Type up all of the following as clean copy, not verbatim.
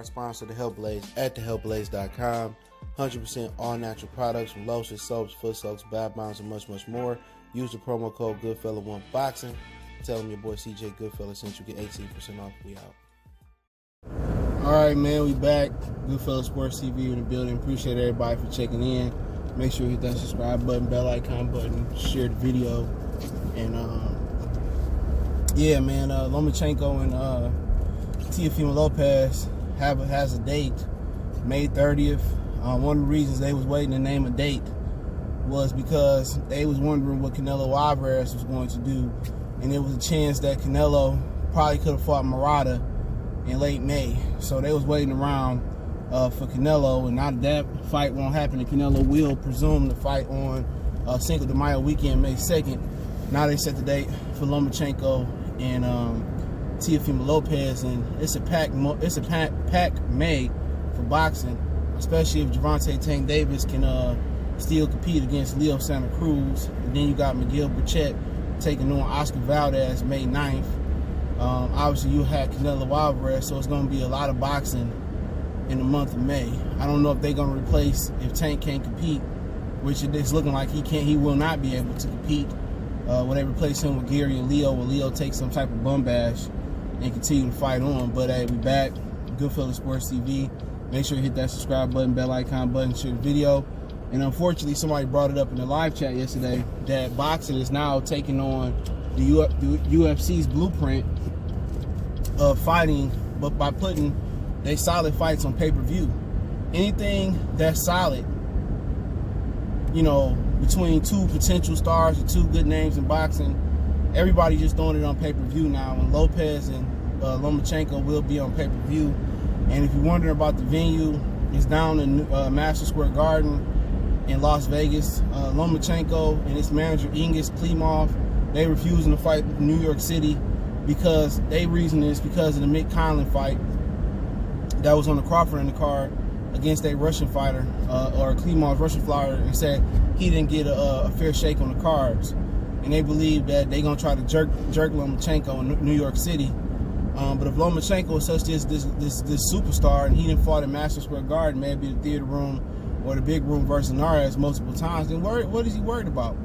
sponsor, The Health Blaze, at thehealthblaze.com. 100% all natural products from lotions, soaps, foot soaks, bath bombs, and much, much more. Use the promo code Goodfella1Boxing. Tell them your boy CJ Goodfella sent you, get 18% off. We out. All right, man, we back. Goodfella Sports TV in the building. Appreciate everybody for checking in. Make sure you hit that subscribe button, bell icon button, share the video. And, yeah, man, Lomachenko and Teofimo Lopez has a date, May 30th. One of the reasons they was waiting to name a date was because they was wondering what Canelo Alvarez was going to do, and there was a chance that Canelo probably could have fought Murata in late May. So they was waiting around for Canelo, and now that fight won't happen, and Canelo will presume to fight on Cinco de Mayo weekend, May 2nd. Now they set the date for Lomachenko and Teofimo Lopez, and it's a pack May for boxing, especially if Gervonta Tank Davis can still compete against Leo Santa Cruz. And then you got Miguel Burchett taking on Oscar Valdez May 9th. Obviously you had Canelo Alvarez, so it's going to be a lot of boxing in the month of May. I don't know if they're going to replace, if Tank can't compete, which it's looking like he will not be able to compete. Will they replace him with Gary and Leo? Will Leo take some type of bum bash and continue to fight on? But hey, we back. Goodfella Sports TV. Make sure you hit that subscribe button, bell icon button, share the video. And unfortunately, somebody brought it up in the live chat yesterday that boxing is now taking on the UFC's blueprint of fighting, but by putting they solid fights on pay-per-view. Anything that's solid, you know, between two potential stars or two good names in boxing, everybody just throwing it on pay-per-view now. And Lopez and Lomachenko will be on pay-per-view. And if you're wondering about the venue, it's down in Madison Square Garden in Las Vegas. Lomachenko and his manager, Ingus Klimov, they refusing to fight New York City because their reason is because of the Mick Conlan fight that was on the Crawford undercard against a Russian fighter, or Klimov's Russian fighter, and said he didn't get a fair shake on the cards. And they believe that they're going to try to jerk Lomachenko in New York City. But if Lomachenko is such this superstar and he didn't fought in Madison Square Garden, maybe the theater room or the big room versus Narez multiple times, then what is he worried about?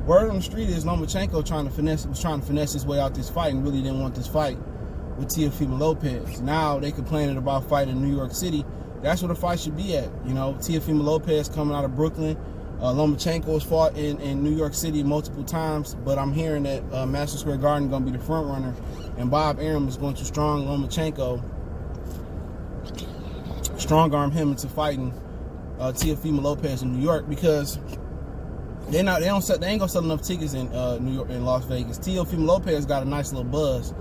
Word on the street is Lomachenko was trying to finesse his way out this fight and really didn't want this fight with Teofimo Lopez. Now they complaining about fighting in New York City. That's where the fight should be at. You know, Teofimo Lopez coming out of Brooklyn. Lomachenko has fought in New York City multiple times, but I'm hearing that Madison Square Garden is going to be the front runner, and Bob Arum is going to strong arm him into fighting Teofimo Lopez in New York, because they ain't gonna sell enough tickets in New York and Las Vegas. Teofimo Lopez got a nice little buzz,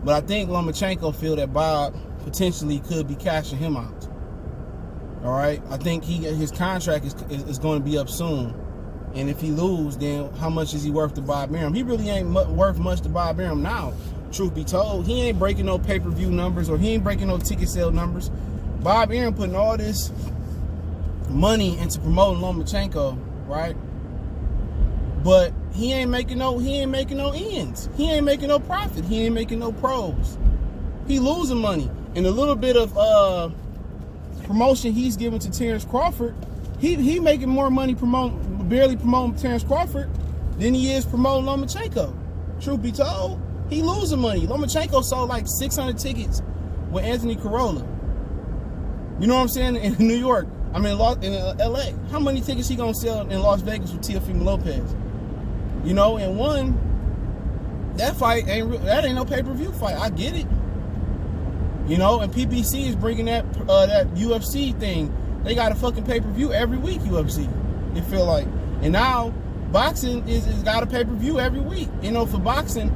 but I think Lomachenko feel that Bob potentially could be cashing him out. All right, I think his contract is going to be up soon, and if he lose, then how much is he worth to Bob Arum? He really ain't worth much to Bob Arum now. Truth be told, he ain't breaking no pay-per-view numbers, or he ain't breaking no ticket sale numbers. Bob Arum putting all this money into promoting Lomachenko, right? But he ain't making no ends. He ain't making no profit. He ain't making no pros. He losing money, and a little bit of promotion he's giving to Terrence Crawford, he making more money barely promoting Terrence Crawford than he is promoting Lomachenko. Truth be told, he losing money. Lomachenko sold like 600 tickets with Anthony Corolla. You know what I'm saying? In New York, I mean in LA. How many tickets he gonna sell in Las Vegas with Teofimo Lopez? You know, and that fight ain't no pay-per-view fight. I get it. You know, and PBC is bringing that UFC thing. They got a fucking pay-per-view every week, UFC. It feel like. And now, boxing is got a pay-per-view every week. You know, for boxing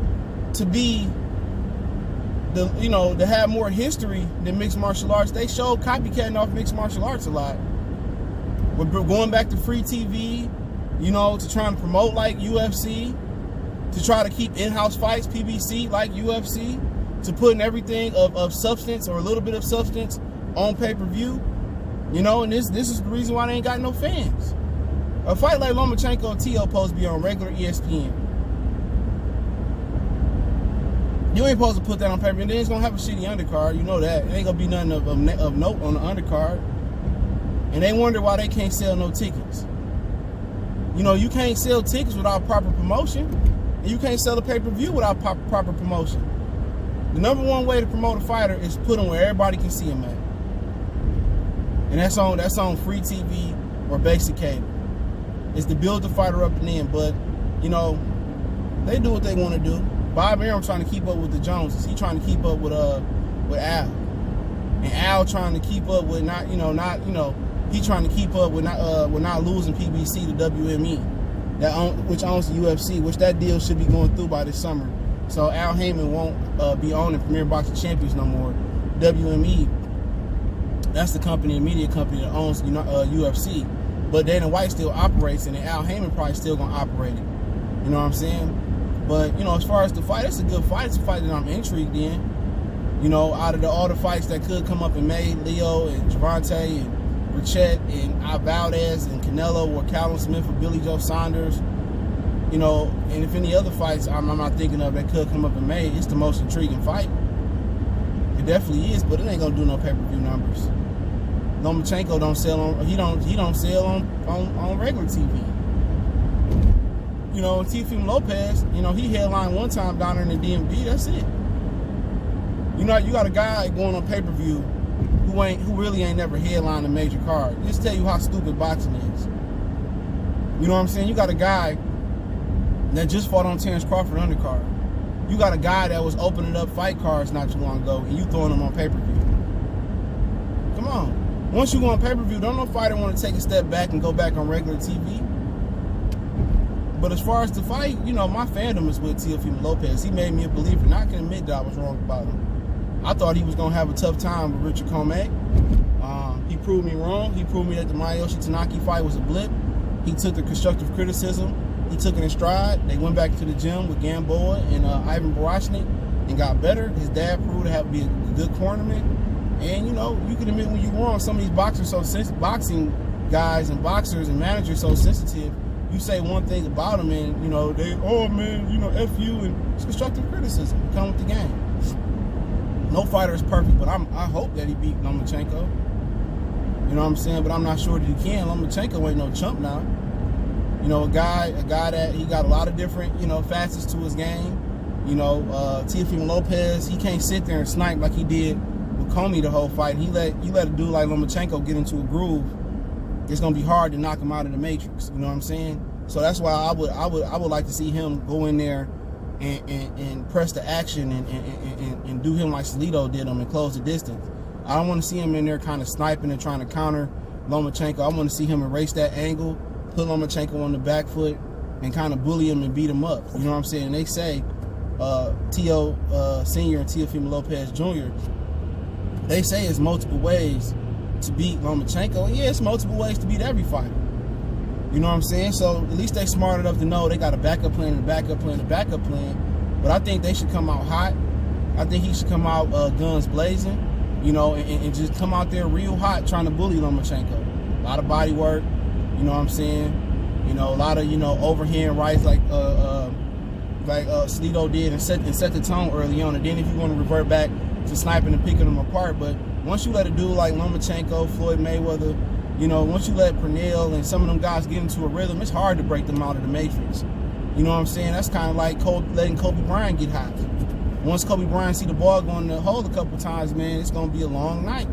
to be, to have more history than mixed martial arts, they showed copycatting off mixed martial arts a lot. We're going back to free TV, to trying to promote like UFC, to try to keep in-house fights, PBC, like UFC, to putting everything of substance or a little bit of substance on pay-per-view, and this is the reason why they ain't got no fans. A fight like Lomachenko and Teo supposed to be on regular ESPN. You ain't supposed to put that on pay-per-view. Then it's going to have a shitty undercard. You know that. It ain't going to be nothing of note on the undercard. And they wonder why they can't sell no tickets. You know, you can't sell tickets without proper promotion. And you can't sell a pay-per-view without proper promotion. The number one way to promote a fighter is put him where everybody can see him at. And that's on free TV or basic cable. It's to build the fighter up and in. But, you know, they do what they want to do. Bob Arum trying to keep up with the Joneses. He trying to keep up with Al. And Al trying to keep up with he trying to keep up with not losing PBC to WME, which owns the UFC, which that deal should be going through by this summer. So Al Heyman won't be owning Premier Boxing Champions no more. WME, that's the company, the media company that owns UFC. But Dana White still operates, and Al Heyman probably still gonna operate it. You know what I'm saying? But you know, as far as the fight, it's a good fight. It's a fight that I'm intrigued in. You know, out of all the fights that could come up in May, Leo and Gervonta and Richette and Alvarez and Canelo or Callum Smith or Billy Joe Saunders, you know, and if any other fights I'm not thinking of that could come up in May, it's the most intriguing fight. It definitely is, but it ain't gonna do no pay-per-view numbers. Lomachenko don't sell on sell on regular TV. You know, Teofimo Lopez, you know, he headlined one time down there in the DMV. That's it. You know, you got a guy going on pay-per-view who really ain't never headlined a major card. Just tell you how stupid boxing is. You know what I'm saying? You got a guy that just fought on Terrence Crawford undercard. You got a guy that was opening up fight cards not too long ago, and you throwing them on pay-per-view. Come on. Once you go on pay-per-view, don't no fighter want to take a step back and go back on regular TV. But as far as the fight, you know, my fandom is with Teofimo Lopez. He made me a believer, and I can admit that I was wrong about him. I thought he was going to have a tough time with Richard Commey. He proved me wrong. He proved me that the Mayoshi Tanaki fight was a blip. He took the constructive criticism. He took it in stride. They went back to the gym with Gamboa and Ivan Borashnik and got better. His dad proved to be a good cornerman. And, you know, you can admit when you're wrong. Some of these boxing guys and boxers and managers so sensitive. You say one thing about them and, you know, oh, man, you know, F you, and it's constructive criticism. Come with the game. No fighter is perfect, but I hope that he beat Lomachenko. You know what I'm saying? But I'm not sure that he can. Lomachenko ain't no chump now. You know, a guy that he got a lot of different, you know, facets to his game. You know, Teofimo Lopez, he can't sit there and snipe like he did with Comey the whole fight. You let a dude like Lomachenko get into a groove, it's gonna be hard to knock him out of the matrix. You know what I'm saying? So that's why I would like to see him go in there and press the action and do him like Salido did him and close the distance. I don't want to see him in there kind of sniping and trying to counter Lomachenko. I want to see him erase that angle, put Lomachenko on the back foot, and kind of bully him and beat him up. You know what I'm saying? And they say Tio Sr. and Teofimo Lopez Jr., they say it's multiple ways to beat Lomachenko. Yeah, it's multiple ways to beat every fighter. You know what I'm saying? So at least they smart enough to know they got a backup plan and a backup plan and a backup plan. But I think they should come out hot. I think he should come out guns blazing, you know, and just come out there real hot trying to bully Lomachenko. A lot of body work, you know what I'm saying? You know, a lot of, you know, overhand rights like Salido did and set the tone early on. And then if you want to revert back to sniping and picking them apart, but once you let a dude like Lomachenko, Floyd Mayweather, you know, once you let Pernell and some of them guys get into a rhythm, it's hard to break them out of the matrix. You know what I'm saying? That's kind of like letting Kobe Bryant get hot. Once Kobe Bryant see the ball going to the hole a couple times, man, it's going to be a long night.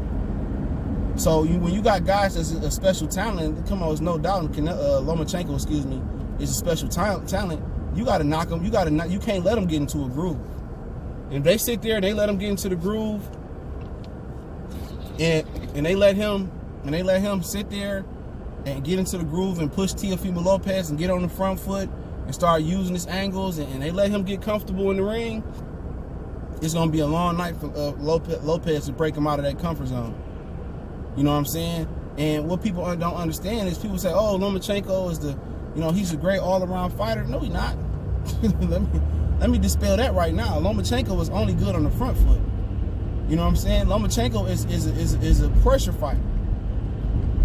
So when you got guys that's a special talent, come on, there's no doubt, Lomachenko, is a special talent. You got to knock them. You can't let them get into a groove. If they sit there, they let them get into the groove, and they let him sit there and get into the groove and push Teofimo Lopez and get on the front foot and start using his angles, and they let him get comfortable in the ring, it's going to be a long night for Lopez to break him out of that comfort zone. You know what I'm saying? And what people don't understand is people say, oh, Lomachenko is he's a great all-around fighter. No, he's not. Let me dispel that right now. Lomachenko was only good on the front foot. You know what I'm saying? Lomachenko is a pressure fighter.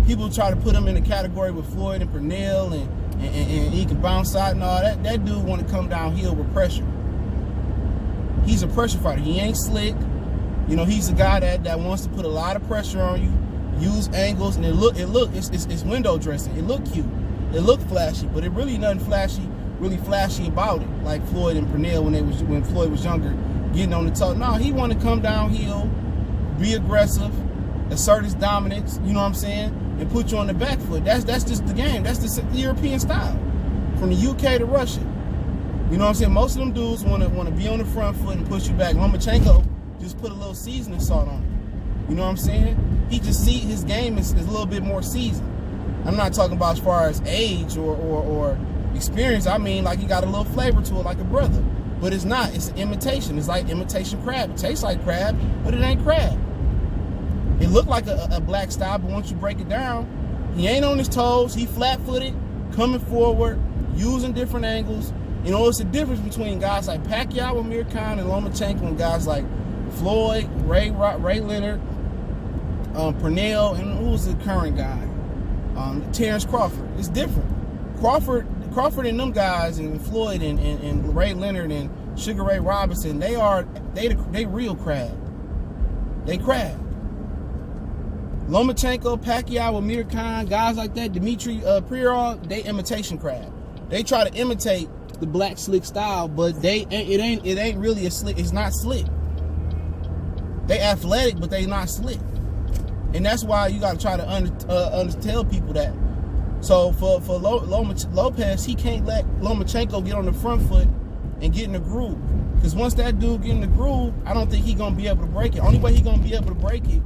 People try to put him in the category with Floyd and Pernell and he can bounce out and all that. That dude want to come downhill with pressure. he's a pressure fighter. He ain't slick. You know, he's a guy that wants to put a lot of pressure on you, use angles, and it's window dressing. It look cute. It look flashy, but it really nothing really flashy about it. Like Floyd and Pernell when Floyd was younger, getting on the toe. No, he want to come downhill, be aggressive, assert his dominance, you know what I'm saying, and put you on the back foot. That's just the game. That's the European style. From the UK to Russia. You know what I'm saying? Most of them dudes want to be on the front foot and push you back. Lomachenko just put a little seasoning salt on it. You know what I'm saying? He just his game is a little bit more seasoned. I'm not talking about as far as age or experience. I mean, like he got a little flavor to it, like a brother. But it's not. It's an imitation. It's like imitation crab. It tastes like crab, but it ain't crab. It looked like a black style, but once you break it down, he ain't on his toes. He flat-footed, coming forward, using different angles. You know, it's the difference between guys like Pacquiao, Amir Khan, and Lomachenko, and guys like Floyd, Ray Leonard, Pernell, and who was the current guy? Terrence Crawford. It's different. Crawford and them guys, and Floyd and Ray Leonard and Sugar Ray Robinson, they real crab. They crab. Lomachenko, Pacquiao, Amir Khan, guys like that, Dimitri Priyarov, they imitation crab. They try to imitate the black slick style, but it ain't really a slick. It's not slick. They athletic, but they not slick, and that's why you got to try to tell people that. So for Lopez, he can't let Lomachenko get on the front foot and get in the groove, because once that dude get in the groove, I don't think he gonna be able to break it. Only way he gonna be able to break it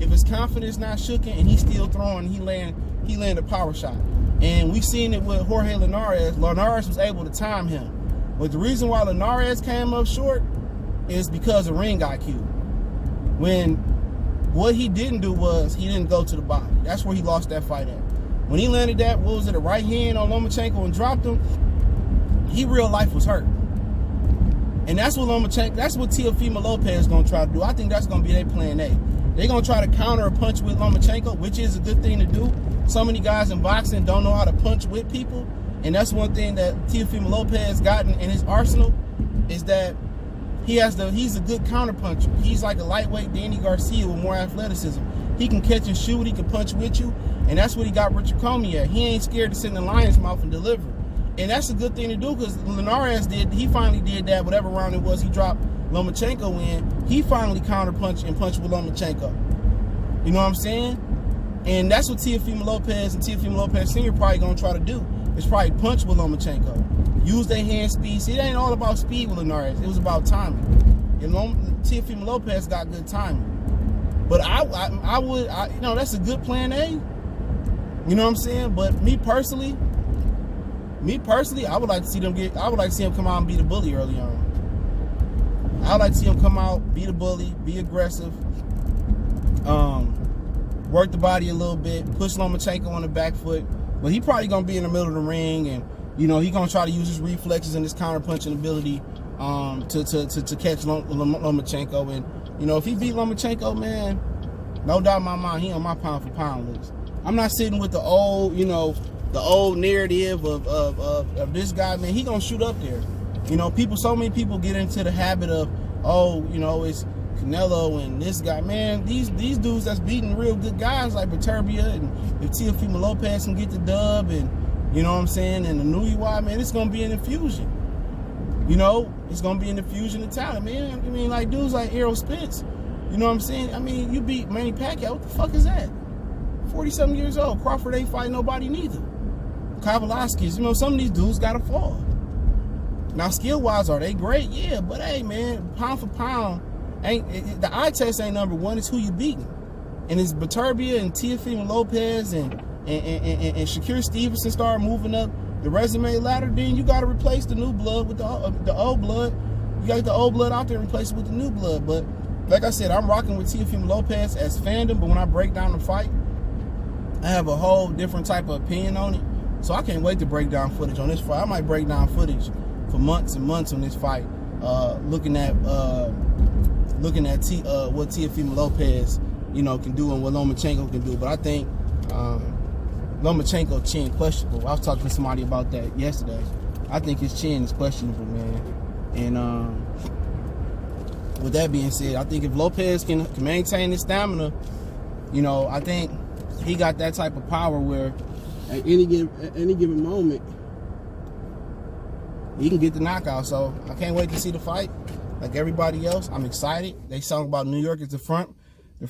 if his confidence not shooken and he's still throwing. He land a power shot. And we've seen it with Jorge Linares. Linares was able to time him. But the reason why Linares came up short is because of ring IQ. When what he didn't do was he didn't go to the body. That's where he lost that fight at. When he landed that, what was it, a right hand on Lomachenko and dropped him, he real life was hurt. And that's what Teofimo Lopez is going to try to do. I think that's going to be their plan A. They're going to try to counter a punch with Lomachenko, which is a good thing to do. So many guys in boxing don't know how to punch with people. And that's one thing that Teofimo Lopez got in his arsenal, is that he's a good counter puncher. He's like a lightweight Danny Garcia with more athleticism. He can catch and shoot. He can punch with you. And that's what he got Richard Comey at. He ain't scared to sit in the lion's mouth and deliver. And that's a good thing to do, because Linares he finally did that. Whatever round it was, he dropped Lomachenko in. He finally counter-punched and punched with Lomachenko. You know what I'm saying? And that's what Teofimo Lopez and Teofimo Lopez Sr. probably going to try to do. Is probably punch with Lomachenko. Use their hand speed. See, it ain't all about speed with Linares. It was about timing. And Teofimo Lopez got good timing. But I would, you know, that's a good plan A. You know what I'm saying? But me personally, I would like to see him come out and be the bully early on. I would like to see him come out, be the bully, be aggressive, work the body a little bit, push Lomachenko on the back foot. But he probably gonna be in the middle of the ring, and you know he gonna try to use his reflexes and his counter punching ability to catch Lomachenko. And you know if he beat Lomachenko, man, no doubt in my mind he on my pound for pound list. I'm not sitting with the old, you know, the old narrative of this guy, man. He gonna shoot up there. You know, so many people get into the habit of, oh, you know, it's Canelo and this guy. Man, these dudes that's beating real good guys like Viterbia, and if Teofimo Lopez can get the dub, and you know what I'm saying, and the Nui, man, it's gonna be an infusion. You know, it's gonna be an infusion of talent, man. I mean, like dudes like Errol Spence. You know what I'm saying? I mean, you beat Manny Pacquiao. What the fuck is that? 40-something years old. Crawford ain't fighting nobody neither. Kavalaskis, you know, some of these dudes gotta fall. Now, skill-wise, are they great? Yeah, but hey, man, pound for pound, the eye test ain't number one. It's who you beating. And it's Viterbia and Teofimo Lopez and Shakur Stevenson start moving up the resume ladder. Then you got to replace the new blood with the old blood. You got to get the old blood out there and replace it with the new blood. But like I said, I'm rocking with Teofimo Lopez as fandom. But when I break down the fight, I have a whole different type of opinion on it. So I can't wait to break down footage on this fight. I might break down footage for months and months on this fight, looking at what Teofimo Lopez, you know, can do and what Lomachenko can do. But I think Lomachenko chin questionable. I was talking to somebody about that yesterday. I think his chin is questionable, man. And with that being said, I think if Lopez can maintain his stamina, you know, I think he got that type of power where at any given moment he can get the knockout. So I can't wait to see the fight. Like everybody else, I'm excited. They talk about New York as the front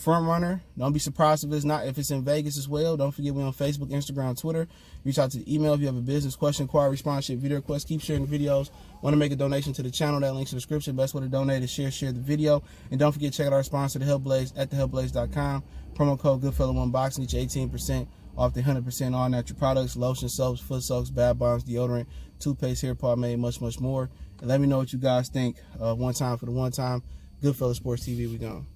runner. Don't be surprised if it's in Vegas as well. Don't forget, we're on Facebook, Instagram, Twitter. Reach out to the email if you have a business question, inquiry, sponsorship, video request. Keep sharing the videos. Want to make a donation to the channel? That link's in the description. Best way to donate is share the video. And don't forget, check out our sponsor, The Help Blaze, at thehelpblaze.com. Promo code Goodfella1Boxing. Get you 18% off the 100% all natural products, lotion, soaps, foot soaks, bath bombs, deodorant, toothpaste, hair pomade, much more. And let me know what you guys think. One time for the one time. Goodfella Sports TV, we gone.